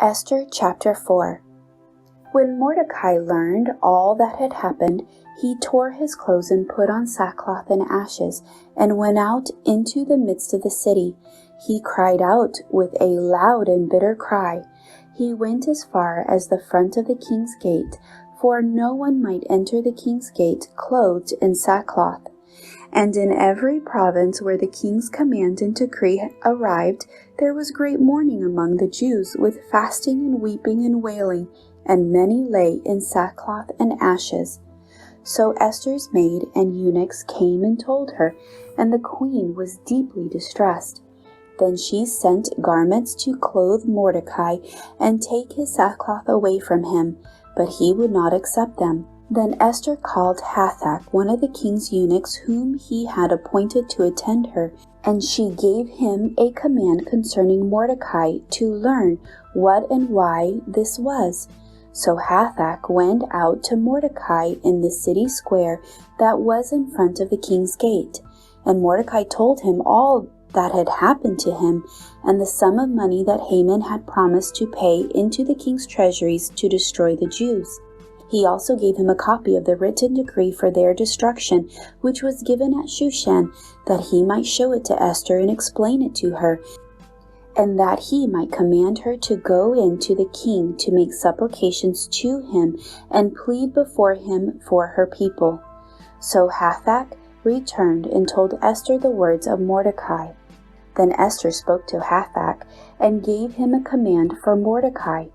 Esther chapter 4. When Mordecai learned all that had happened, he tore his clothes and put on sackcloth and ashes, and went out into the midst of the city. He cried out with a loud and bitter cry. He went as far as the front of the king's gate, for no one might enter the king's gate clothed in sackcloth. And in every province where the king's command and decree arrived, there was great mourning among the Jews, with fasting and weeping and wailing, and many lay in sackcloth and ashes. So Esther's maid and eunuchs came and told her, and the queen was deeply distressed. Then she sent garments to clothe Mordecai and take his sackcloth away from him, but he would not accept them. Then Esther called Hathach, one of the king's eunuchs, whom he had appointed to attend her, and she gave him a command concerning Mordecai to learn what and why this was. So Hathach went out to Mordecai in the city square that was in front of the king's gate. And Mordecai told him all that had happened to him, and the sum of money that Haman had promised to pay into the king's treasuries to destroy the Jews. He also gave him a copy of the written decree for their destruction, which was given at Shushan, that he might show it to Esther and explain it to her, and that he might command her to go in to the king to make supplications to him and plead before him for her people. So Hathach returned and told Esther the words of Mordecai. Then Esther spoke to Hathach and gave him a command for Mordecai.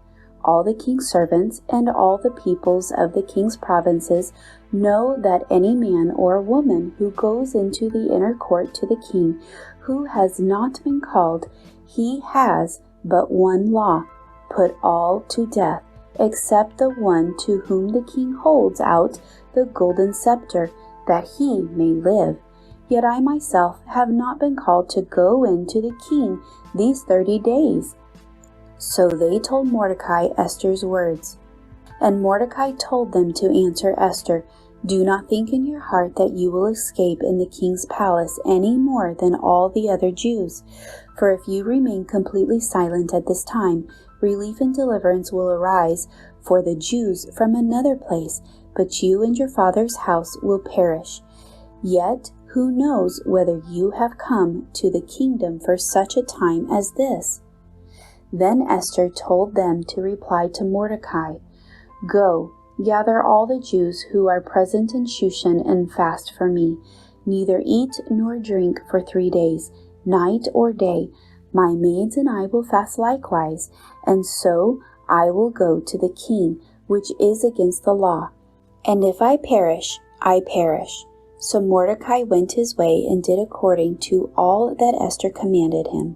All the king's servants and all the peoples of the king's provinces know that any man or woman who goes into the inner court to the king, who has not been called, he has but one law: put all to death, except the one to whom the king holds out the golden scepter, that he may live. Yet I myself have not been called to go in to the king these 30 days. So they told Mordecai Esther's words. And Mordecai told them to answer Esther, "Do not think in your heart that you will escape in the king's palace any more than all the other Jews. For if you remain completely silent at this time, relief and deliverance will arise for the Jews from another place, but you and your father's house will perish. Yet who knows whether you have come to the kingdom for such a time as this?" Then Esther told them to reply to Mordecai, "Go, gather all the Jews who are present in Shushan and fast for me. Neither eat nor drink for 3 days, night or day. My maids and I will fast likewise, and so I will go to the king, which is against the law. And if I perish, I perish." So Mordecai went his way and did according to all that Esther commanded him.